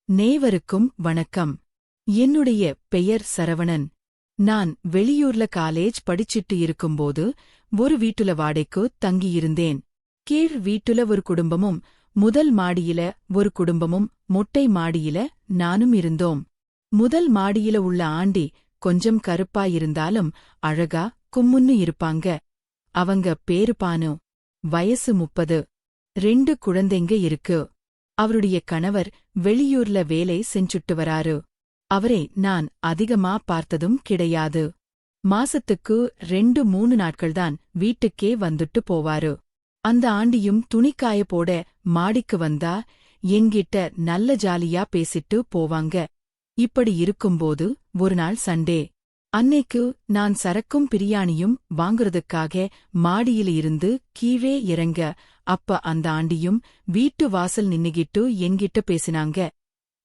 நேவருக்கும் வணக்கம். என்னுடைய பெயர் சரவணன். நான் வெளியூர்ல காலேஜ் படிச்சிட்டு இருக்கும்போது ஒரு வீட்டுல வாடகைக்கு தங்கியிருந்தேன். கீழ் வீட்டுல ஒரு குடும்பமும் முதல் மாடியில ஒரு குடும்பமும் மொட்டை மாடியில நானும் இருந்தோம். முதல் மாடியில உள்ள ஆண்டி கொஞ்சம் கருப்பாயிருந்தாலும் அழகா கும்முன்னு இருப்பாங்க. அவங்க பேரு பானு. வயசு 30. 2 குழந்தைங்க இருக்கு. அவருடைய கணவர் வெளியூர்ல வேலை செஞ்சுட்டு வராரு. அவரை நான் அதிகமா பார்த்ததும் கிடையாது. மாசத்துக்கு 2-3 நாட்கள்தான் வீட்டுக்கே வந்துட்டு போவாரு. அந்த ஆண்டியும் துணிக்காய போட மாடிக்கு வந்தா என்கிட்ட நல்ல ஜாலியா பேசிட்டு போவாங்க. இப்படி இருக்கும்போது ஒரு நாள் சண்டே. அன்னைக்கு நான் சரக்கும் பிரியாணியும் வாங்குறதுக்காக மாடியில இருந்து கீழே இறங்க, அப்ப அந்த ஆண்டியும் வீட்டு வாசல் நின்னுகிட்டு என்கிட்ட பேசினாங்க.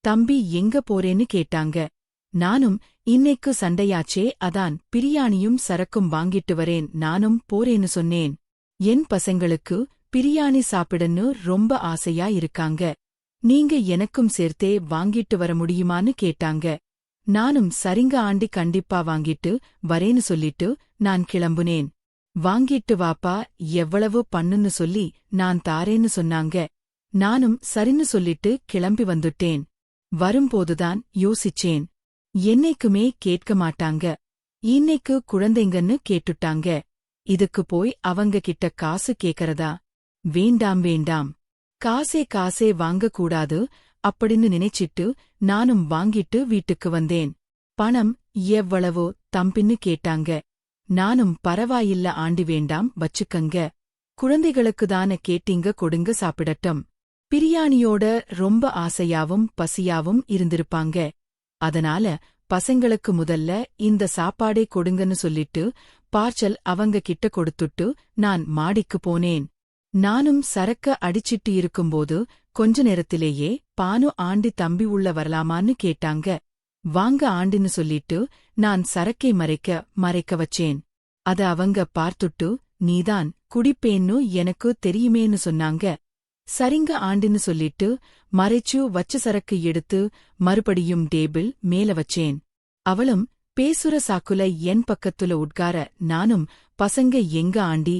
தம்பி எங்க போறேன்னு கேட்டாங்க. நானும் இன்னைக்கு சண்டையாச்சே, அதான் பிரியாணியும் சரக்கும் வாங்கிட்டு வரேன், நானும் போறேன்னு சொன்னேன். என் பசங்களுக்கு பிரியாணி சாப்பிடன்னு ரொம்ப ஆசையா இருக்காங்க. நீங்க எனக்கும் சேர்த்தே வாங்கிட்டு வர முடியுமான்னு கேட்டாங்க. நானும் சரிங்க ஆண்டி, கண்டிப்பா வாங்கிட்டு வரேன்னு சொல்லிட்டு நான் கிளம்புனேன். வாங்கிட்டு வாப்பா, எவ்வளவு பண்ணுன்னு சொல்லி நான் தாரேன்னு சொன்னாங்க. நானும் சரின்னு சொல்லிட்டு கிளம்பி வந்துட்டேன். வரும்போதுதான் யோசிச்சேன், என்னைக்குமே கேட்க மாட்டாங்க, இன்னைக்கு குழந்தைங்கன்னு கேட்டுட்டாங்க. இதுக்கு போய் அவங்க கிட்ட காசு கேக்கறதா? வேண்டாம் வேண்டாம், காசே வாங்கக்கூடாது அப்படின்னு நினைச்சிட்டு நானும் வாங்கிட்டு வீட்டுக்கு வந்தேன். பணம் எவ்வளவோ தம்பின்னு கேட்டாங்க. நானும் பரவாயில்ல ஆண்டி, வேண்டாம் வச்சுக்கங்க, குழந்தைகளுக்குதான கேட்டீங்க, கொடுங்க சாப்பிடட்டும். பிரியாணியோட ரொம்ப ஆசையாவும் பசியாவும் இருந்திருப்பாங்க. அதனால பசங்களுக்கு முதல்ல இந்த சாப்பாடே கொடுங்கன்னு சொல்லிட்டு பார்சல் அவங்க கிட்ட கொடுத்துட்டு நான் மாடிக்கு போனேன். நானும் சரக்க அடிச்சிட்டு இருக்கும்போது கொஞ்ச நேரத்திலேயே பானு ஆண்டி, தம்பி உள்ள வரலாமான்னு கேட்டாங்க. வாங்க ஆண்டின்னு சொல்லிட்டு நான் சரக்கை மறைக்க வச்சேன். அத அவங்க பார்த்துட்டு, நீதான் குடிப்பேன்னு எனக்கு தெரியுமேன்னு சொன்னாங்க. சரிங்க ஆண்டின்னு சொல்லிட்டு மறைச்சு வச்ச சரக்கு எடுத்து மறுபடியும் டேபிள் மேல வச்சேன். அவளும் பேசுற சாக்குல என் பக்கத்துல உட்கார, நானும் பசங்க எங்க ஆண்டி,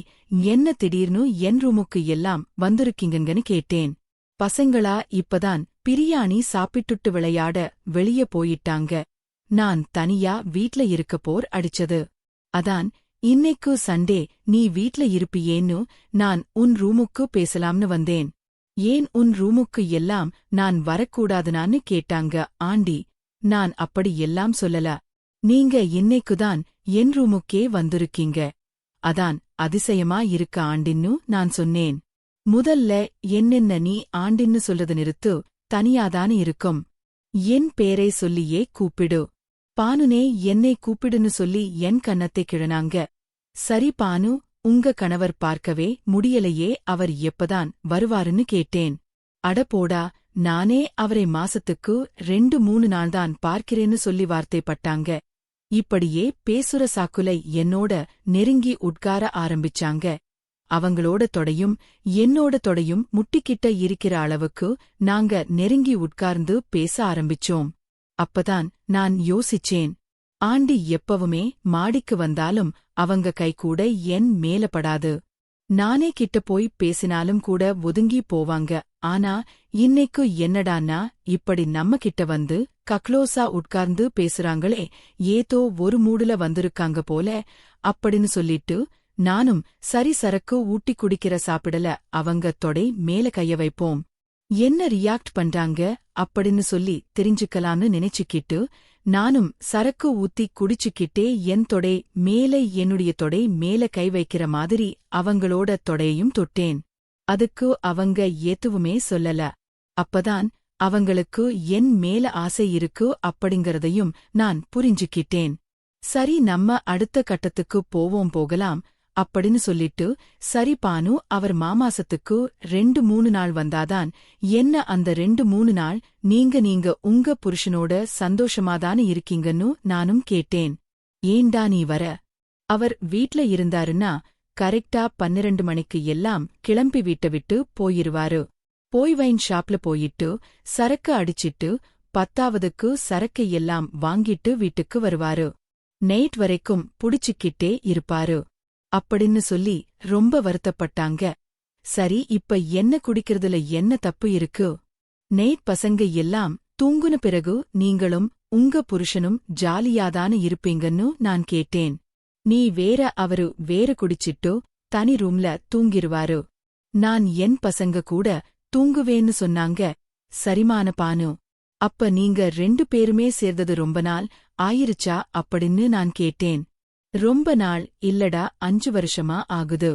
என்ன திடீர்னு என் ரூமுக்கு எல்லாம் வந்திருக்கீங்கன்னு கேட்டேன். பசங்களா இப்பதான் பிரியாணி சாப்பிட்டுட்டு விளையாட வெளிய போயிட்டாங்க. நான் தனியா வீட்ல இருக்க போர் அடிச்சது. அதான் இன்னைக்கு சண்டே நீ வீட்ல இருப்பியேன்னு நான் உன் ரூமுக்கு பேசலாம்னு வந்தேன். ஏன் உன் ரூமுக்கு எல்லாம் நான் வரக்கூடாதுனான்னு கேட்டாங்க ஆண்டி. நான் அப்படி எல்லாம் சொல்லல, நீங்க இன்னைக்குதான் என் ரூமுக்கே வந்திருக்கீங்க, அதான் அதிசயமா இருக்க ஆண்டின்னு நான் சொன்னேன். முதல்ல என்னென்ன நீ ஆண்டின்னு சொல்றது நிறுத்து, தனியாதானே இருக்கும். என் பேரை சொல்லியே கூப்பிடு. பானுனே என்னை கூப்பிடுன்னு சொல்லி என் கன்னத்தை கிழனாங்க. சரி பானு, உங்க கணவர் பார்க்கவே முடியலையே, அவர் எப்பதான் வருவாருன்னு கேட்டேன். அட போடா, நானே அவரை மாசத்துக்கு 2-3 நாள்தான் பார்க்கிறேன்னு சொல்லி வார்த்தைப்பட்டாங்க. இப்படியே பேசுற சாக்குலை என்னோட நெருங்கி உட்கார ஆரம்பிச்சாங்க. அவங்களோட தொடையும் என்னோட தொடையும் முட்டிக்கிட்ட இருக்கிற அளவுக்கு நாங்க நெருங்கி உட்கார்ந்து பேச ஆரம்பிச்சோம். அப்பதான் நான் யோசிச்சேன், ஆண்டி எப்பவுமே மாடிக்கு வந்தாலும் அவங்க கை கூட என் மேல படாது. நானே கிட்ட போய் பேசினாலும் கூட ஒதுங்கி போவாங்க. ஆனா இன்னைக்கு என்னடான்னா இப்படி நம்ம கிட்ட வந்து கக்ளோஸா உட்கார்ந்து பேசுறாங்களே, ஏதோ ஒரு மூடுல வந்திருக்காங்க போல அப்படின்னு சொல்லிட்டு நானும் சரி சரக்கு ஊட்டி குடிக்கிற சாப்பிடல அவங்க தொடை மேல கைய வைப்போம். என்ன ரியாக்ட் பண்றாங்க அப்படின்னு சொல்லி தெரிஞ்சுக்கலான்னு நினைச்சுக்கிட்டு நானும் சரக்கு ஊத்தி குடிச்சுக்கிட்டே என் தொடை மேல என்னுடைய தொடை மேல கை வைக்கிற மாதிரி அவங்களோட தொடையையும் தொட்டேன். அதுக்கு அவங்க எதுவுமே சொல்லல. அப்பதான் அவங்களுக்கு என் மேல ஆசை இருக்கு அப்படிங்கறதையும் நான் புரிஞ்சுக்கிட்டேன். சரி, நம்ம அடுத்த கட்டத்துக்கு போகலாம் அப்படின்னு சொல்லிட்டு, சரி பானு, அவர் மாமாசத்துக்கு 2-3 நாள் வந்தாதான் என்ன, அந்த 2-3 நாள் நீங்க உங்க புருஷனோட சந்தோஷமாதானே இருக்கீங்கன்னு நானும் கேட்டேன். ஏண்டா நீ வர? அவர் வீட்ல இருந்தாருன்னா கரெக்டா 12 மணிக்கு எல்லாம் கிளம்பி வீட்டை விட்டு போயிருவாரு. போய் வைன் ஷாப்ல போயிட்டு சரக்கு அடிச்சிட்டு 10ஆவதுக்கு சரக்கை எல்லாம் வாங்கிட்டு வீட்டுக்கு வருவாரு. நைட் வரைக்கும் புடிச்சுக்கிட்டே இருப்பாரு. அப்படின்னு சொல்லி ரொம்ப வருத்தப்பட்டாங்க. சரி, இப்ப என்ன குடிக்கிறதுல என்ன தப்பு இருக்கு? நைட் பசங்க எல்லாம் தூங்குன பிறகு நீங்களும் உங்க புருஷனும் ஜாலியாதான இருப்பீங்கன்னு நான் கேட்டேன். நீ வேற, அவரு வேற குடிச்சிட்டு தனி ரூம்ல தூங்கிருவாரு. நான் என் பசங்க கூட தூங்குவேன்னு சொன்னாங்க. சரிமான பானு. அப்ப நீங்க 2 பேருமே சேர்ந்தது ரொம்ப நாள் ஆயிருச்சா அப்படின்னு நான் கேட்டேன். ரொம்ப நாள் இல்லடா, 5 வருஷமா ஆகுது.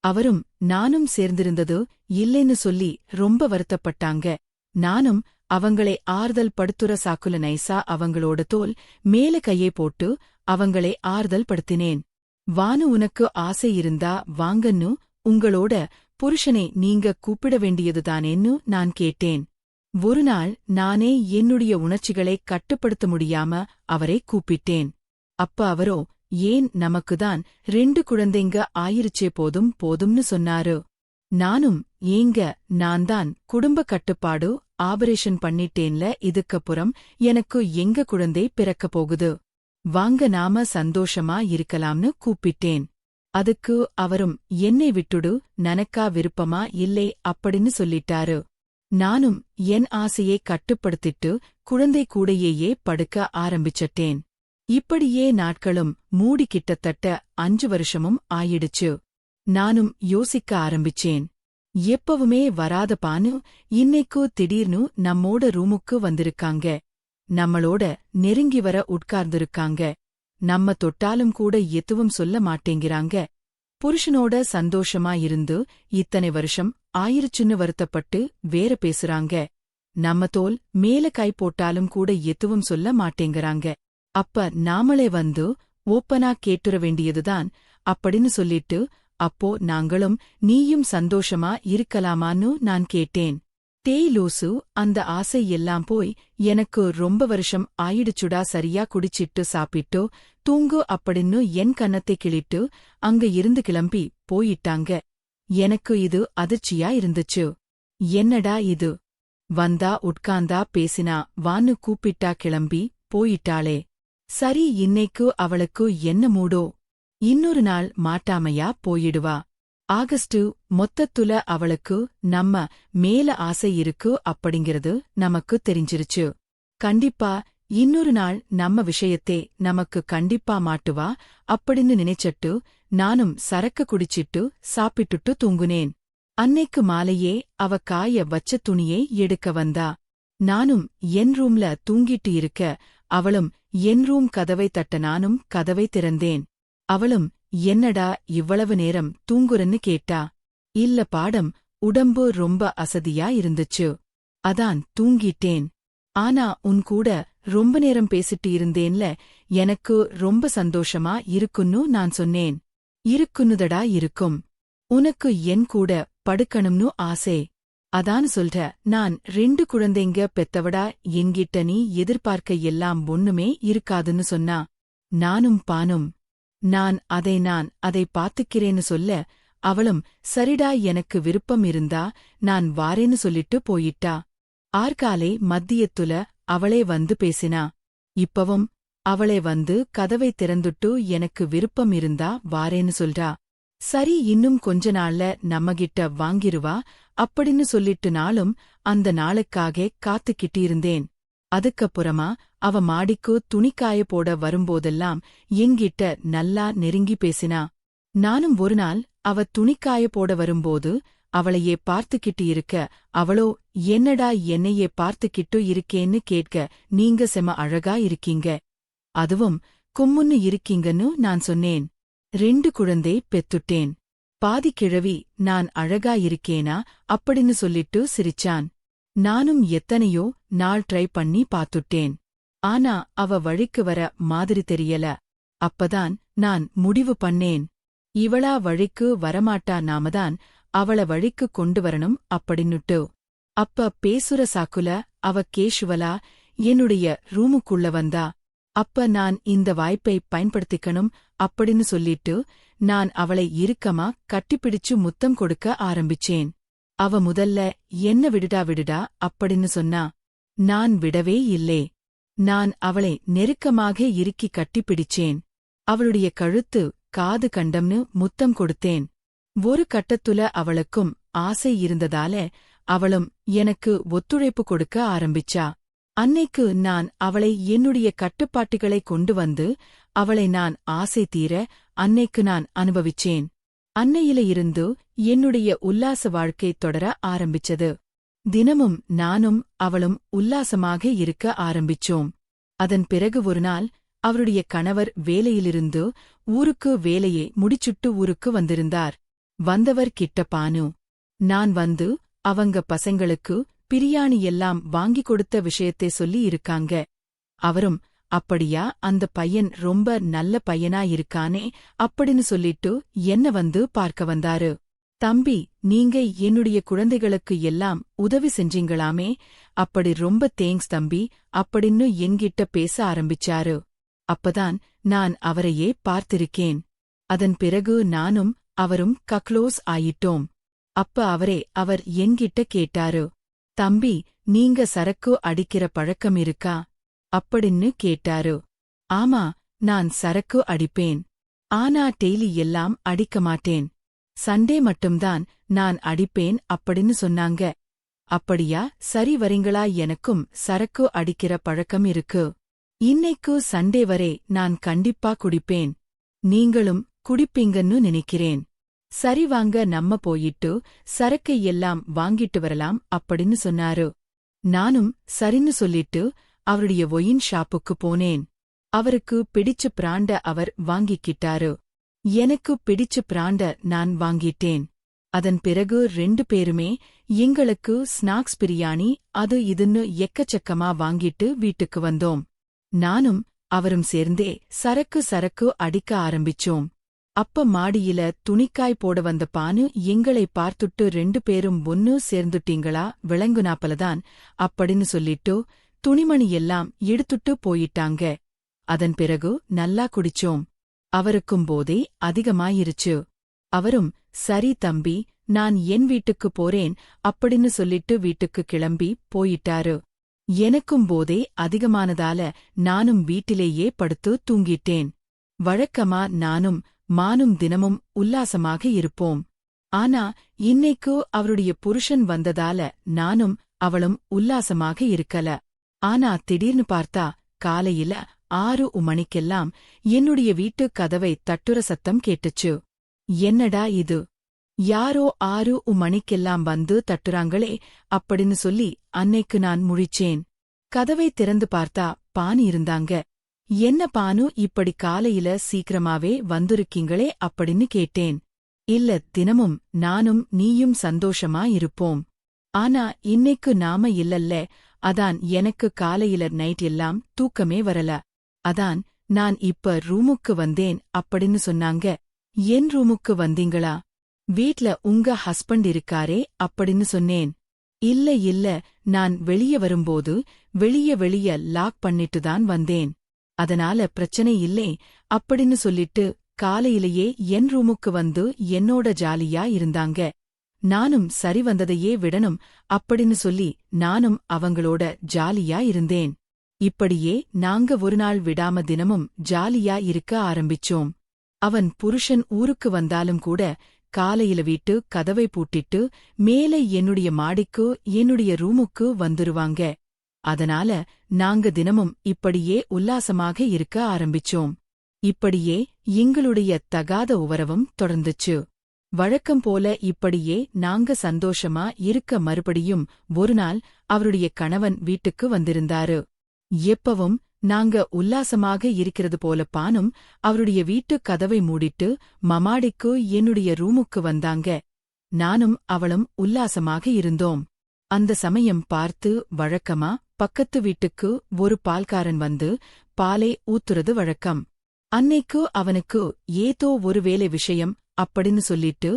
அவரும் நானும் சேர்ந்திருந்தது இல்லைன்னு சொல்லி ரொம்ப வருத்தப்பட்டாங்க. நானும் அவங்களை ஆறுதல் படுத்துற சாக்குல நைசா அவங்களோட தோல் மேல கையை போட்டு அவங்களை ஆறுதல் படுத்தினேன். வானு, உனக்கு ஆசை இருந்தா வாங்கன்னு உங்களோட புருஷனை நீங்க கூப்பிட வேண்டியதுதானேன்னு நான் கேட்டேன். ஒரு நாள் நானே என்னுடைய உணர்ச்சிகளை கட்டுப்படுத்த முடியாம அவரை கூப்பிட்டேன். அப்ப அவரோ, ஏன், நமக்குதான் 2 குழந்தைங்க ஆயிருச்சே, போதும் போதும்னு சொன்னாரு. நானும், ஏங்க, நான்தான் குடும்ப கட்டுப்பாடு ஆபரேஷன் பண்ணிட்டேன்ல, இதுக்கப்புறம் எனக்கு எங்க குழந்தை பிறக்கப் போகுது, வாங்க நாம சந்தோஷமா இருக்கலாம்னு கூப்பிட்டேன். அதுக்கு அவரும், என்னை விட்டுடு, நனக்கா விருப்பமா இல்லை அப்படின்னு சொல்லிட்டாரு. நானும் என் ஆசையை கட்டுப்படுத்திட்டு குழந்தை கூடையேயே படுக்க ஆரம்பிச்சிட்டேன். இப்படியே நாட்களும் மூடி கிட்டத்தட்ட 5 வருஷமும் ஆயிடுச்சு. நானும் யோசிக்க ஆரம்பிச்சேன். எப்பவுமே வராத பானு இன்னைக்கு திடீர்னு நம்மோட ரூமுக்கு வந்திருக்காங்க. நம்மளோட நெருங்கி வர உட்கார்ந்திருக்காங்க. நம்ம தொட்டாலும் கூட எதுவும் சொல்ல மாட்டேங்கிறாங்க. புருஷனோட சந்தோஷமா இருந்து இத்தனை வருஷம் ஆயிருச்சுன்னு வருத்தப்பட்டு வேற பேசுறாங்க. நம்ம தோல் மேல கை போட்டாலும் கூட எதுவும் சொல்ல மாட்டேங்கிறாங்க. அப்ப நாமளே வந்து ஓப்பனா கேட்டுற வேண்டியதுதான் அப்படின்னு சொல்லிட்டு, அப்போ நாங்களும் நீயும் சந்தோஷமா இருக்கலாமான்னு நான் கேட்டேன். டேய் லூசு, அந்த ஆசை எல்லாம் போய் எனக்கு ரொம்ப வருஷம் ஆயிடுச்சுடா. சரியா குடிச்சிட்டு சாப்பிட்டோ தூங்கு அப்படின்னு என் கன்னத்தை கிழிட்டு அங்க இருந்து கிளம்பி போயிட்டாங்க. எனக்கு இது அதிர்ச்சியா இருந்துச்சு. என்னடா இது, வந்தா உட்கார்ந்தா பேசினா வான்னு கூப்பிட்டா கிளம்பி போயிட்டாளே. சரி, இன்னைக்கு அவளுக்கு என்ன மூடோ, இன்னொரு நாள் மாட்டாமையா போயிடுவா. ஆகஸ்டு மொத்தத்துல அவளுக்கு நம்ம மேல ஆசை இருக்கு அப்படிங்கிறது நமக்கு தெரிஞ்சிருச்சு. கண்டிப்பா இன்னொரு நாள் நம்ம விஷயத்தே நமக்கு கண்டிப்பா மாட்டுவா அப்படின்னு நினைச்சட்டு நானும் சரக்கு குடிச்சிட்டு சாப்பிட்டுட்டு தூங்குனேன். அன்னைக்கு மாலையே அவ காய வச்ச துணியை எடுக்க வந்தா. நானும் என் ரூம்ல தூங்கிட்டு இருக்க அவளும் என் ரூம் கதவை தட்ட நானும் கதவை திறந்தேன். அவளும், என்னடா இவ்வளவு நேரம் தூங்குறன்னு கேட்டா. இல்ல பாடம், உடம்பு ரொம்ப அசதியா இருந்துச்சு, அதான் தூங்கிட்டேன். ஆனா உன் கூட ரொம்ப நேரம் பேசிட்டு இருந்தேன்ல, எனக்கு ரொம்ப சந்தோஷமா இருக்குன்னு நான் சொன்னேன். இருக்குன்னுதடா இருக்கும், உனக்கு என் கூட படுக்கணும்னு ஆசை, அதான் சொல்ற. நான் 2 குழந்தைங்க பெத்தவடா, என்கிட்ட நீ எதிர்பார்க்க எல்லாம் ஒண்ணுமே இருக்காதுன்னு சொன்னா. நானும் பானும், நான் அதை பாத்துக்கிறேன்னு சொல்ல, அவளும் சரிடா, எனக்கு விருப்பம் இருந்தா நான் வாரேன்னு சொல்லிட்டு போயிட்டா. ஆர்காலை மத்தியத்துல அவளே வந்து பேசினா. இப்பவும் அவளே வந்து கதவை திறந்துட்டு எனக்கு விருப்பம் இருந்தா வாரேன்னு சொல்றா. சரி, இன்னும் கொஞ்ச நாள்ல நம்மகிட்ட வாங்கிருவா அப்படின்னு சொல்லிட்டு நாளும் அந்த நாளுக்காக காத்துக்கிட்டு இருந்தேன். அதுக்கப்புறமா அவ மாடிக்கு துணிக்காய போட வரும்போதெல்லாம் என்கிட்ட நல்லா நெருங்கி பேசினா. நானும் ஒரு நாள் அவ துணிக்காய போட வரும்போது அவளையே பார்த்துக்கிட்டு இருக்க, அவளோ, என்னடா என்னையே பார்த்துக்கிட்டு இருக்கேன்னு கேட்க, நீங்க செம அழகா இருக்கீங்க, அதுவும் கும்முன்னு இருக்கீங்கன்னு நான் சொன்னேன். 2 குழந்தை பெத்துட்டேன். பாதி கிழவி நான் அழகா இருக்கேனா அப்படின்னு சொல்லிட்டு சிரிச்சான். நானும் எத்தனையோ நாள் ட்ரை பண்ணி பாத்துட்டேன். ஆனா அவ வழிக்கு வர மாதிரி தெரியல. அப்பதான் நான் முடிவு பண்ணேன், இவளா வழிக்கு வரமாட்டா, நாமதான் அவள வழிக்கு கொண்டு வரணும் அப்படின்னுட்டு. அப்ப பேசுற சாக்குல அவ கேஷுவலா என்னுடைய ரூமுக்குள்ள வந்தா. அப்ப நான் இந்த வாய்ப்பை பயன்படுத்திக்கணும் அப்படின்னு சொல்லிட்டு நான் அவளை இறுக்கமா கட்டிப்பிடிச்சு முத்தம் கொடுக்க ஆரம்பிச்சேன். அவ முதல்ல என்ன விடுடா அப்படின்னு சொன்னா. நான் விடவே இல்லே. நான் அவளை நெருக்கமாக இறுக்கி கட்டிப்பிடிச்சேன். அவளுடைய கழுத்து காது கண்டம்னு முத்தம் கொடுத்தேன். ஒரு கட்டத்துல அவளுக்கும் ஆசை இருந்ததால அவளும் எனக்கு ஒத்துழைப்பு கொடுக்க ஆரம்பிச்சா. அன்னைக்கு நான் அவளை என்னுடைய கட்டுப்பாட்டுகளை கொண்டு வந்து அவளை நான் ஆசை தீர அன்னைக்கு நான் அனுபவிச்சேன். அன்னையில இருந்து என்னுடைய உல்லாச வாழ்க்கை தொடர ஆரம்பிச்சது. தினமும் நானும் அவளும் உல்லாசமாக இருக்க ஆரம்பிச்சோம். அதன் பிறகு ஒருநாள் அவருடைய கணவர் வேலையிலிருந்து ஊருக்கு வேலையை முடிச்சுட்டு ஊருக்கு வந்திருந்தார். வந்தவர் கிட்ட பானு. நான் வந்து அவங்க பசங்களுக்கு பிரியாணி எல்லாம் வாங்கி கொடுத்த விஷயத்தை சொல்லி இருக்காங்க. அவரும் அப்படியா, அந்த பையன் ரொம்ப நல்ல பையனா இருக்கானே அப்படின்னு சொல்லிட்டு என்ன வந்து பார்க்க வந்தாரு. தம்பி, நீங்க என்னுடைய குழந்தைகளுக்கு எல்லாம் உதவி செஞ்சீங்களாமே, அப்படி ரொம்ப தேங்க்ஸ் தம்பி அப்படின்னு என்கிட்ட பேச ஆரம்பிச்சாரு. அப்பதான் நான் அவரையே பார்த்திருக்கேன். அதன் பிறகு நானும் அவரும் க்ளோஸ் ஆயிட்டோம். அப்ப அவர் என்கிட்ட கேட்டாரு, தம்பி, நீங்க சரக்கு அடிக்கிற பழக்கம் இருக்கா அப்படின்னு கேட்டாரு. ஆமா, நான் சரக்கு அடிப்பேன். ஆனா டெய்லி எல்லாம் அடிக்க மாட்டேன். சண்டே மட்டும்தான் நான் அடிப்பேன் அப்படின்னு சொன்னாங்க. அப்படியா, சரி வரீங்களா, எனக்கும் சரக்கு அடிக்கிற பழக்கம் இருக்கு. இன்னைக்கு சண்டே வரை நான் கண்டிப்பா குடிப்பேன். நீங்களும் குடிப்பீங்கன்னு நினைக்கிறேன். சரி வாங்க, நம்ம போயிட்டு சரக்கை எல்லாம் வாங்கிட்டு வரலாம் அப்படின்னு சொன்னாரு. நானும் சரின்னு சொல்லிட்டு அவருடைய ஒயின் ஷாப்புக்கு போனேன். அவருக்கு பிடிச்ச பிராண்ட அவர் வாங்கிக்கிட்டாரு. எனக்கு பிடிச்ச பிராண்ட நான் வாங்கிட்டேன். அதன் பிறகு 2 பேருமே எங்களுக்கு ஸ்நாக்ஸ் பிரியாணி அது இதுன்னு எக்கச்சக்கமா வாங்கிட்டு வீட்டுக்கு வந்தோம். நானும் அவரும் சேர்ந்தே சரக்கு அடிக்க ஆரம்பிச்சோம். அப்ப மாடியில துணிக்காய் போட வந்த பானு எங்களை பார்த்துட்டு 2 பேரும் ஒன்னு சேர்ந்துட்டீங்களா விளங்குனாப்பலதான் அப்படின்னு சொல்லிட்டு துணிமணி எல்லாம் எடுத்துட்டு போயிட்டாங்க. அதன் பிறகு நல்லா குடிச்சோம். அவருக்கும் போதே அதிகமாயிருச்சு. அவரும் சரி தம்பி, நான் என் வீட்டுக்கு போறேன் அப்படின்னு சொல்லிட்டு வீட்டுக்கு கிளம்பி போயிட்டாரு. எனக்கும் போதே அதிகமானதால நானும் வீட்டிலேயே படுத்து தூங்கிட்டேன். வழக்கமா நானும் மானும் தினமும் உல்லாசமாக இருப்போம். ஆனா இன்னைக்கு அவருடைய புருஷன் வந்ததால நானும் அவளும் உல்லாசமாக இருக்கல. ஆனா திடீர்னு பார்த்தா காலையில 6 மணிக்கெல்லாம் என்னுடைய வீட்டு கதவை தட்டுற சத்தம் கேட்டுச்சு. என்னடா இது, யாரோ 6 மணிக்கெல்லாம் வந்து தட்டுறாங்களே அப்படின்னு சொல்லி அன்னைக்கு நான் முழிச்சேன். கதவை திறந்து பார்த்தா பானு இருந்தாங்க. என்ன பானு, இப்படி காலையில சீக்கிரமாவே வந்திருக்கீங்களே அப்படின்னு கேட்டேன். இல்ல, தினமும் நானும் நீயும் சந்தோஷமா இருப்போம். ஆனா இன்னைக்கு நாம இல்லல்ல, அதான் எனக்கு காலையில நைட் எல்லாம் தூக்கமே வரல. அதான் நான் இப்ப ரூமுக்கு வந்தேன் அப்படின்னு சொன்னாங்க. என் ரூமுக்கு வந்தீங்களா? வீட்ல உங்க ஹஸ்பண்ட் இருக்காரே அப்படின்னு சொன்னேன். இல்ல, நான் வெளிய வரும்போது வெளிய லாக் பண்ணிட்டுதான் வந்தேன். அதனால பிரச்சனை இல்லே அப்படின்னு சொல்லிட்டு காலையிலேயே என் ரூமுக்கு வந்து என்னோட ஜாலியா இருந்தாங்க. நானும் சரி வந்ததையே விடணும் அப்படின்னு சொல்லி நானும் அவங்களோட ஜாலியா இருந்தேன். இப்படியே நாங்க ஒரு நாள் விடாம தினமும் ஜாலியா இருக்க ஆரம்பிச்சோம். அவன் புருஷன் ஊருக்கு வந்தாலும் கூட காலையில வீட்டு கதவை பூட்டிட்டு மேலே என்னுடைய மாடிக்கு என்னுடைய ரூமுக்கு வந்துருவாங்க. அதனால நாங்க தினமும் இப்படியே உல்லாசமாக இருக்க ஆரம்பிச்சோம். இப்படியே எங்களுடைய தகாத உறவும் தொடர்ந்துச்சு. வழக்கம் போல இப்படியே நாங்க சந்தோஷமா இருக்க மறுபடியும் ஒருநாள் அவருடைய கணவன் வீட்டுக்கு வந்திருந்தாரு. எப்பவும் நாங்க உல்லாசமாக இருக்கிறது போல பானும் அவருடைய வீட்டு கதவை மூடிட்டு மமாடிக்கு என்னுடைய ரூமுக்கு வந்தாங்க. நானும் அவளும் உல்லாசமாக இருந்தோம். அந்த சமயம் பார்த்து வழக்கமா பக்கத்து வீட்டுக்கு ஒரு பால்காரன் வந்து பாலை ஊத்துறது வழக்கம். அன்னைக்கு அவனுக்கு ஏதோ ஒரு வேலை விஷயம் அப்படின்னு சொல்லிட்டு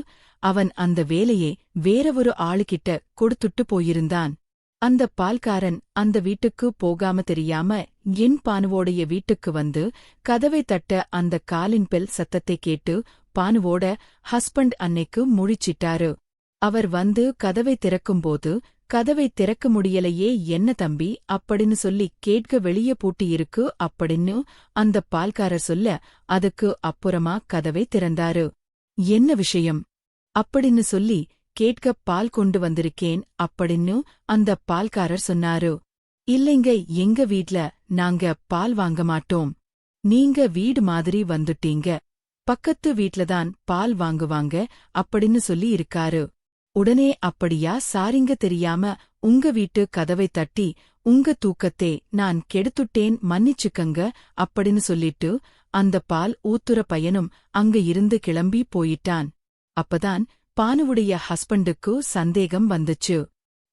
அவன் அந்த வேலையை வேற ஒரு ஆளுகிட்ட கொடுத்துட்டு போயிருந்தான். அந்த பால்காரன் அந்த வீட்டுக்கு போகாம தெரியாம என் பானுவோடைய வீட்டுக்கு வந்து கதவை தட்ட அந்த காலின் பெல் சத்தத்தை கேட்டு பானுவோட ஹஸ்பண்ட் அன்னைக்கு முழிச்சிட்டாரு. அவர் வந்து கதவை திறக்கும்போது, கதவை திறக்க முடியலையே என்ன தம்பி அப்படின்னு சொல்லி கேட்க வெளியே பூட்டி இருக்கு அப்படின்னு அந்த பால்காரர் சொல்ல, அதுக்கு அப்புறமா கதவை திறந்தாரு. என்ன விஷயம் அப்படின்னு சொல்லி கேட்க பால் கொண்டு வந்திருக்கேன் அப்படின்னு அந்த பால்காரர் சொன்னாரு. இல்லைங்க, எங்க வீட்ல நாங்க பால் வாங்க மாட்டோம். நீங்க வீடு மாதிரி வந்துட்டீங்க. பக்கத்து வீட்லதான் பால் வாங்குவாங்க அப்படின்னு சொல்லி இருக்காரு. உடனே அப்படியா, சாரிங்க, தெரியாம உங்க வீட்டு கதவை தட்டி உங்க தூக்கத்தே நான் கெடுத்துட்டேன், மன்னிச்சுக்கங்க அப்படின்னு சொல்லிட்டு அந்த பால் ஊத்துற பையனும் அங்க இருந்து கிளம்பி போயிட்டான். அப்பதான் பானுவுடைய ஹஸ்பண்டுக்கு சந்தேகம் வந்துச்சு.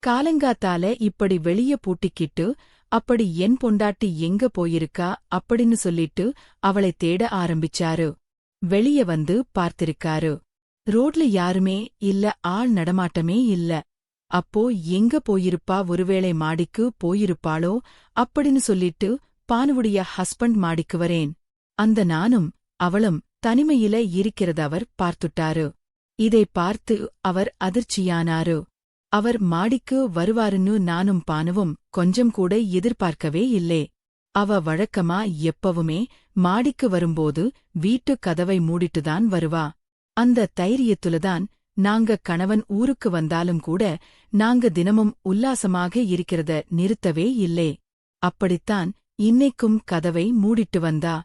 காலங்காத்தால இப்படி வெளிய பூட்டிக்கிட்டு அப்படி என் பொண்டாட்டி எங்க போயிருக்கா அப்படின்னு சொல்லிட்டு அவளை தேட ஆரம்பிச்சாரு. வெளிய வந்து பார்த்திருக்காரு. ரோட்ல யாருமே இல்ல, ஆள் நடமாட்டமே இல்ல. அப்போ எங்க போயிருப்பா, ஒருவேளை மாடிக்கு போயிருப்பாளோ அப்படின்னு சொல்லிட்டு பானுவுடைய ஹஸ்பண்ட் மாடிக்கு வரேன். அந்த நானும் அவளும் தனிமையில இருக்கிறத அவர் பார்த்துட்டாரு. இதை பார்த்து அவர் அதிர்ச்சியானாரு. அவர் மாடிக்கு வருவாருன்னு நானும் பானுவும் கொஞ்சம் கூட எதிர்பார்க்கவே இல்லே. அவ வழக்கமா எப்பவுமே மாடிக்கு வரும்போது வீட்டு கதவை மூடிட்டுதான் வருவா. அந்த தைரியத்துலதான் நாங்க கணவன் ஊருக்கு வந்தாலும் கூட நாங்க தினமும் உல்லாசமாக இருக்கிறத நிறுத்தவே இல்லே. அப்படித்தான் இன்னைக்கும் கதவை மூடிட்டு வந்தா.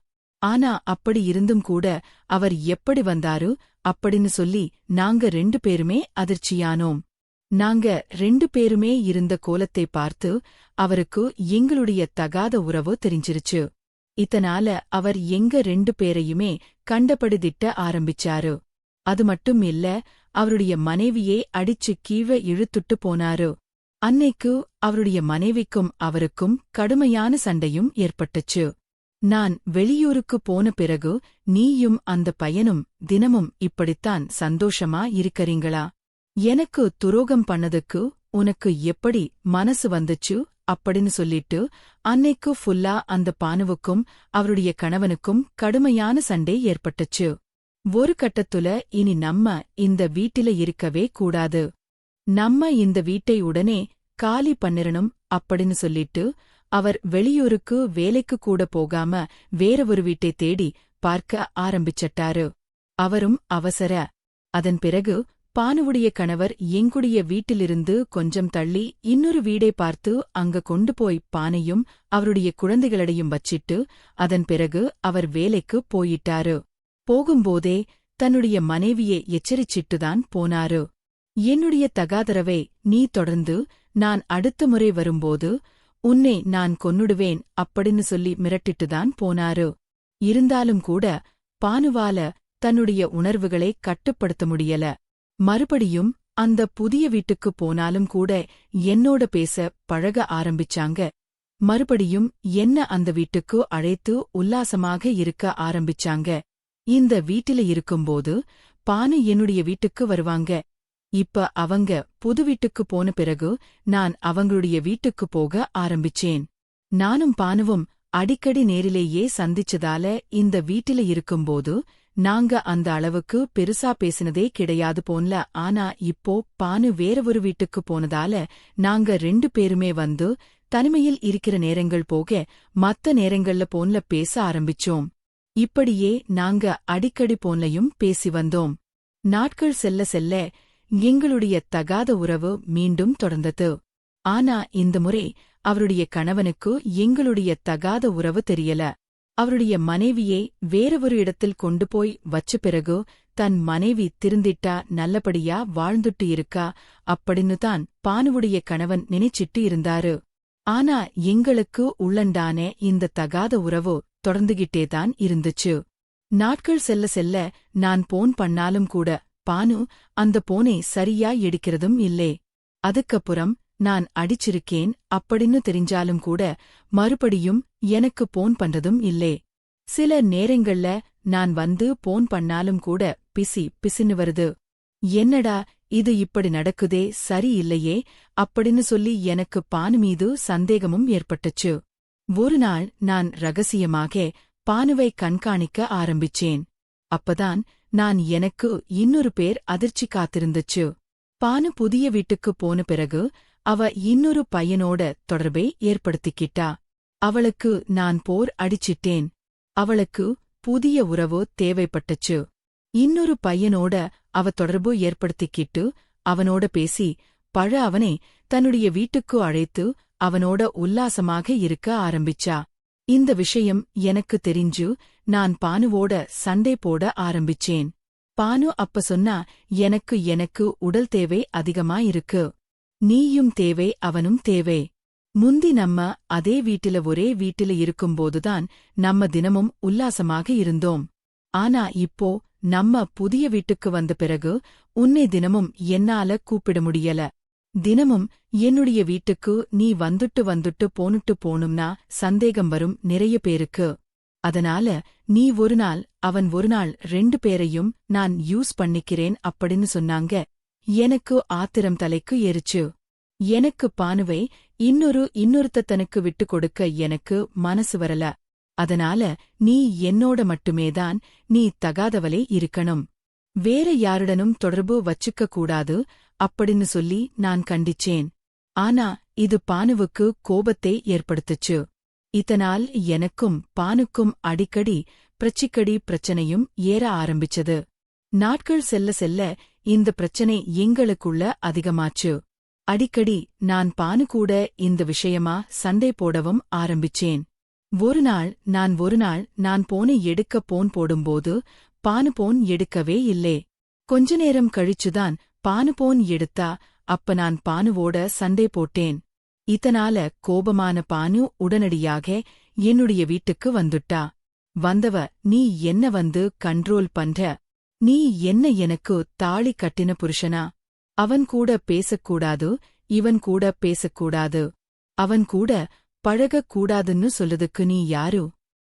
ஆனா அப்படி இருந்தும் கூட அவர் எப்படி வந்தாரு அப்படின்னு சொல்லி நாங்க 2 பேருமே அதிர்ச்சியானோம். நாங்க 2 பேருமே இருந்த கோலத்தை பார்த்து அவருக்கு எங்களுடைய தகாத உறவு தெரிஞ்சிருச்சு. இதனால அவர் எங்க 2 பேரையுமே கண்டபடி திட்ட ஆரம்பிச்சாரு. அது மட்டும் இல்ல, அவருடைய மனைவியே அடிச்சு கீழே இழுத்துட்டு போனாரு. அன்னைக்கு அவருடைய மனைவிக்கும் அவருக்கும் கடுமையான சண்டையும் ஏற்பட்டுச்சு. நான் வெளியூருக்கு போன பிறகு நீயும் அந்த பையனும் தினமும் இப்படித்தான் சந்தோஷமா இருக்கறீங்களா? எனக்கு துரோகம் பண்ணதுக்கு உனக்கு எப்படி மனசு வந்துச்சு அப்படின்னு சொல்லிட்டு அன்னைக்கு ஃபுல்லா அந்த பானுவுக்கும் அவருடைய கணவனுக்கும் கடுமையான சண்டை ஏற்பட்டுச்சு. ஒரு கட்டத்துல இனி நம்ம இந்த வீட்டில இருக்கவே கூடாது, நம்ம இந்த வீட்டை உடனே காலி பண்ணிரணும் அப்படின்னு சொல்லிட்டு அவர் வெளியூருக்கு வேலைக்கு கூட போகாம வேற ஒரு வீட்டை தேடி பார்க்க ஆரம்பிச்சிட்டாரு. அவரும் அவசர. அதன் பிறகு பானுவுடைய கணவர் எங்குடைய வீட்டிலிருந்து கொஞ்சம் தள்ளி இன்னொரு வீடை பார்த்து அங்க கொண்டு போய் பானையும் அவருடைய குழந்தைகளையும் வச்சிட்டு அதன் பிறகு அவர் வேலைக்கு போயிட்டாரு. போகும்போதே தன்னுடைய மனைவியை எச்சரிச்சிட்டுதான் போனாரு. என்னுடைய தகாதரவை நீ தொடர்ந்து நான் அடுத்த முறை வரும்போது உன்னை நான் கொன்னுடுவேன் அப்படின்னு சொல்லி மிரட்டிட்டுதான் போனாரு. இருந்தாலும் கூட பானுவால தன்னுடைய உணர்வுகளை கட்டுப்படுத்த முடியல. மறுபடியும் அந்த புதிய வீட்டுக்கு போனாலும் கூட என்னோட பேச பழக ஆரம்பிச்சாங்க. மறுபடியும் என்ன அந்த வீட்டுக்கு அழைத்து உல்லாசமாக இருக்க ஆரம்பிச்சாங்க. இந்த வீட்டில இருக்கும்போது பானு என்னுடைய வீட்டுக்கு வருவாங்க. இப்ப அவங்க புது வீட்டுக்கு போன பிறகு நான் அவங்களுடைய வீட்டுக்கு போக ஆரம்பிச்சேன். நானும் பானுவும் அடிக்கடி நேரிலேயே சந்திச்சதால இந்த வீட்டில இருக்கும்போது நாங்க அந்த அளவுக்கு பெருசா பேசினதே கிடையாது போன்ல. ஆனா இப்போ பானு வேற ஒரு வீட்டுக்கு போனதால நாங்க 2 பேருமே வந்து தனிமையில் இருக்கிற நேரங்கள் போக மத்த நேரங்கள்ல போன்ல பேச ஆரம்பிச்சோம். இப்படியே நாங்க அடிக்கடி போன்லையும் பேசி வந்தோம். நாட்கள் செல்ல செல்ல எங்களுடைய தகாத உறவு மீண்டும் தொடர்ந்தது. ஆனா இந்த முறை அவருடைய கணவனுக்கு எங்களுடைய தகாத உறவு தெரியல. அவருடைய மனைவியை வேற ஒரு இடத்தில் கொண்டு போய் வச்ச பிறகு தன் மனைவி திருந்திட்டா, நல்லபடியா வாழ்ந்துட்டு இருக்கா அப்படின்னு தான் பானுவுடைய கணவன் நினைச்சிட்டு இருந்தாரு. ஆனா எங்களுக்கு உள்ளண்டான இந்த தகாத உறவு தொடர்ந்துகிட்டேதான் இருந்துச்சு. நாட்கள் செல்ல செல்ல நான் போன் பண்ணாலும் கூட பானு அந்த போனை சரியா எடுக்கிறதும் இல்லே. அதுக்கப்புறம் நான் அடிச்சிருக்கேன் அப்படின்னு தெரிஞ்சாலும் கூட மறுபடியும் எனக்கு போன் பண்றதும் இல்லே. சில நேரங்கள்ல நான் வந்து போன் பண்ணாலும் கூட பிசின்னு வருது. என்னடா இது இப்படி நடக்குதே, சரி இல்லையே அப்படின்னு சொல்லி எனக்கு பானு மீது சந்தேகமும் ஏற்பட்டுச்சு. ஒரு நாள் நான் ரகசியமாக பானுவை கண்காணிக்க ஆரம்பிச்சேன். அப்பதான் நான் எனக்கு இன்னொரு பேர் அதிர்ச்சி காத்திருந்துச்சு. பானு புதிய வீட்டுக்குப் போன பிறகு அவ இன்னொரு பையனோட தொடர்பை ஏற்படுத்திக்கிட்டா. அவளுக்கு நான் போர் அடிச்சிட்டேன். அவளுக்கு புதிய உறவு தேவைப்பட்டுச்சு. இன்னொரு பையனோட அவ தொடர்பு ஏற்படுத்திக்கிட்டு அவனோட பேசி அவனை தன்னுடைய வீட்டுக்கு அழைத்து அவனோட உல்லாசமாக இருக்க ஆரம்பிச்சா. இந்த விஷயம் எனக்கு தெரிஞ்சு நான் பானுவோட சண்டை போட ஆரம்பிச்சேன். பானு அப்ப சொன்னா, எனக்கு உடல் தேவை அதிகமா இருக்கு. நீயும் தேவை, அவனும் தேவை. முந்தி நம்ம அதே வீட்டில ஒரே வீட்டில இருக்கும்போதுதான் நம்ம தினமும் உல்லாசமாக இருந்தோம். ஆனா இப்போ நம்ம புதிய வீட்டுக்கு வந்த பிறகு உன்னை தினமும் என்னால கூப்பிட முடியல. தினமும் என்னுடைய வீட்டுக்கு நீ வந்துட்டு போனுட்டு போனும்னா சந்தேகம் வரும் நிறைய பேருக்கு. அதனால நீ ஒரு நாள் அவன் ஒரு நாள் 2 பேரையும் நான் யூஸ் பண்ணிக்கிறேன் அப்படின்னு சொன்னாங்க. எனக்கு ஆத்திரம் தலைக்கு ஏறிச்சு. எனக்கு பானுவை இன்னொருத்த தனக்கு விட்டு கொடுக்க எனக்கு மனசு வரல. அதனால நீ என்னோட மட்டுமேதான் நீ தகாதவளே இருக்கணும். வேற யாருடனும் தொடர்பு வச்சுக்க கூடாது அப்படின்னு சொல்லி நான் கண்டிச்சேன். ஆனா இது பானுவுக்கு கோபத்தை ஏற்படுத்துச்சு. இதனால் எனக்கும் பானுக்கும் அடிக்கடி பிரச்சனையும் ஏற ஆரம்பிச்சது. நாட்கள் செல்ல செல்ல இந்த பிரச்சனை எங்களுக்குள்ள அதிகமாச்சு. அடிக்கடி நான் பானு கூட இந்த விஷயமா சண்டை போடவும் ஆரம்பிச்சேன். ஒரு நாள் நான் போனை எடுக்க போடும்போது பானு போன் எடுக்கவே இல்லே. கொஞ்ச நேரம் கழிச்சுதான் பானு போன் எடுத்தா. அப்ப நான் பானுவோட சண்டை போட்டேன். இதனால கோபமான பானு உடனடியாக என்னுடைய வீட்டுக்கு வந்துட்டா. வந்தவ, நீ என்ன வந்து கண்ட்ரோல் பண்ற? நீ என்ன எனக்கு தாலி கட்டின புருஷனா? அவன் கூட பேசக்கூடாது, இவன் கூட பேசக்கூடாது, அவன் கூட பழகக்கூடாதுன்னு சொல்லுதுக்கு நீ யாரு?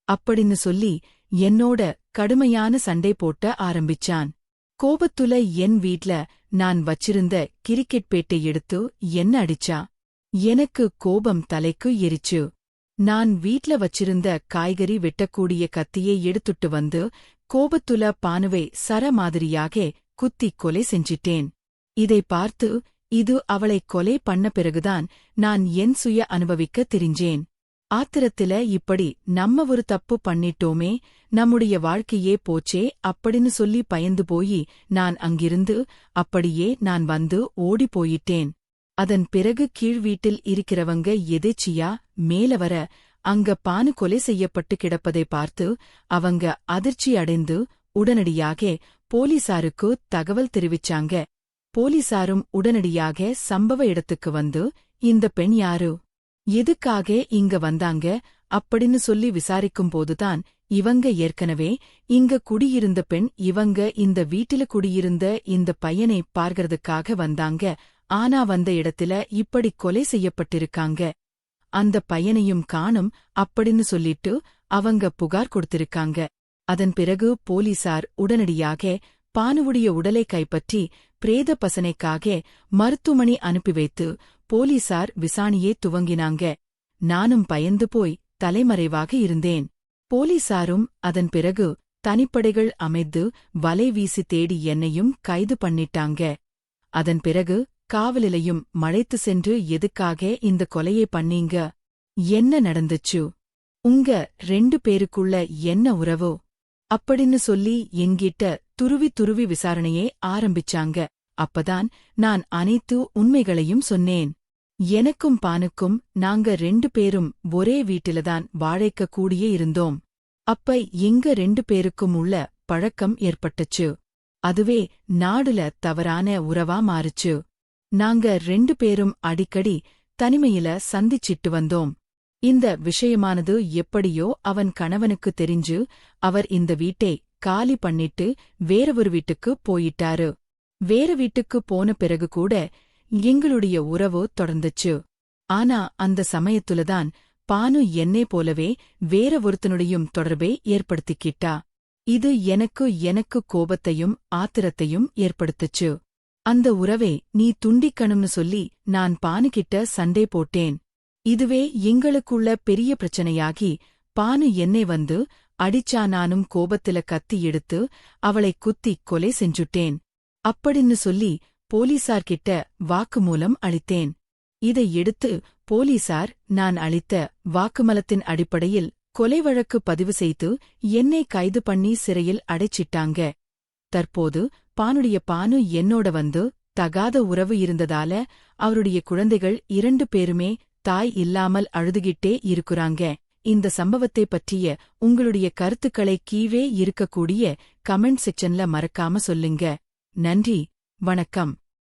அப்படின்னு சொல்லி என்னோட கடுமையான சண்டை போட்ட ஆரம்பிச்சான். கோபத்துல என் வீட்ல நான் வச்சிருந்த கிரிக்கெட் பேட்டை எடுத்து என்ன அடிச்சா. எனக்கு கோபம் தலைக்கு எரிச்சு. நான் வீட்ல வச்சிருந்த காய்கறி வெட்டக்கூடிய கத்தியை எடுத்துட்டு வந்து கோபத்துல பானுவை மாதிரியாக குத்திக் கொலை செஞ்சிட்டேன். இதை பார்த்து இது அவளை கொலை பண்ண பிறகுதான் நான் என் சுய அனுபவிக்க தெரிஞ்சேன். ஆத்திரத்தில இப்படி நம்ம ஒரு தப்பு பண்ணிட்டோமே, நம்முடைய வாழ்க்கையே போச்சே அப்படின்னு சொல்லி பயந்து போயி நான் அங்கிருந்து அப்படியே நான் வந்து ஓடி போயிட்டேன். அதன் பிறகு கீழ் வீட்டில் இருக்கிறவங்க எதேச்சியா மேல வர அங்க பானு கொலை செய்யப்பட்டு கிடப்பதை பார்த்து அவங்க அதிர்ச்சி அடைந்து உடனடியாக போலீசாருக்கு தகவல் தெரிவிச்சாங்க. போலீசாரும் உடனடியாக சம்பவ இடத்துக்கு வந்து இந்த பெண் யாரு, எதுக்காக இங்க வந்தாங்க அப்படின்னு சொல்லி விசாரிக்கும்போதுதான் இவங்க ஏற்கனவே இங்க குடியிருந்த பெண், இவங்க இந்த வீட்டில குடியிருந்த இந்த பையனை பார்க்கறதுக்காக வந்தாங்க. ஆனா வந்த இடத்துல இப்படி கொலை செய்யப்பட்டிருக்காங்க. அந்த பையனையும் காணும் அப்படின்னு சொல்லிட்டு அவங்க புகார் கொடுத்திருக்காங்க. அதன் பிறகு போலீசார் உடனடியாக பானுவுடைய உடலை கைப்பற்றி பிரேத பசனைக்காக மருத்துவமனை அனுப்பி வைத்து போலீசார் விசாரணையை துவங்கினாங்க. நானும் பயந்து போய் தலைமறைவாக இருந்தேன். போலீசாரும் அதன் பிறகு தனிப்படைகள் அமைத்து வலை வீசி தேடி என்னையும் கைது பண்ணிட்டாங்க. அதன் பிறகு காவலிலையும் மழைத்து சென்று எதுக்காக இந்த கொலையை பண்ணீங்க, என்ன நடந்துச்சு, உங்க 2 பேருக்குள்ள என்ன உறவு அப்படின்னு சொல்லி என்கிட்ட துருவி விசாரணையை ஆரம்பிச்சாங்க. அப்பதான் நான் அனைத்து உண்மைகளையும் சொன்னேன். எனக்கும் பானுக்கும் நாங்க 2 பேரும் ஒரே வீட்டில்தான் வாழைக்க கூடியே இருந்தோம். அப்ப எங்க 2 பேருக்கும் உள்ள பழக்கம் ஏற்பட்டுச்சு. அதுவே நாடுல தவறான உறவா மாறுச்சு. நாங்க 2 பேரும் அடிக்கடி தனிமையில சந்திச்சிட்டு வந்தோம். இந்த விஷயமானது எப்படியோ அவன் கணவனுக்கு தெரிஞ்சு அவர் இந்த வீட்டை காலி பண்ணிட்டு வேற ஒரு வீட்டுக்கு போயிட்டாரு. வேற வீட்டுக்கு போன பிறகு கூட எங்களுடைய உறவு தொடர்ந்துச்சு. ஆனா அந்த சமயத்துலதான் பானு என்னை போலவே வேற ஒருத்தனுடையும் தொடர்பை ஏற்படுத்திக்கிட்டா. இது எனக்கு கோபத்தையும் ஆத்திரத்தையும் ஏற்படுத்துச்சு. அந்த உறவை நீ துண்டிக்கணும்னு சொல்லி நான் பானுகிட்ட சண்டை போட்டேன். இதுவே எங்களுக்குள்ள பெரிய பிரச்சனையாகி பானு என்னை வந்து அடிச்சா. நானும் கோபத்தில கத்தி எடுத்து அவளை குத்தி கொலை செஞ்சுட்டேன் அப்படின்னு சொல்லி போலீசார்கிட்ட வாக்குமூலம் அளித்தேன். இதை எடுத்து போலீசார் நான் அளித்த வாக்குமூலத்தின் அடிப்படையில் கொலை வழக்கு பதிவு செய்து என்னை கைது பண்ணி சிறையில் அடைச்சிட்டாங்க. தற்போது பானுடைய பானு என்னோட வந்து தகாத உறவு இருந்ததால அவருடைய குழந்தைகள் 2 பேருமே தாய் இல்லாமல் அழுதுகிட்டே இருக்குறாங்க. இந்த சம்பவத்தை பற்றிய உங்களுடைய கருத்துக்களை கீழே இருக்கக்கூடிய கமெண்ட் செக்ஷன்ல மறக்காம சொல்லுங்க. நன்றி, வணக்கம்.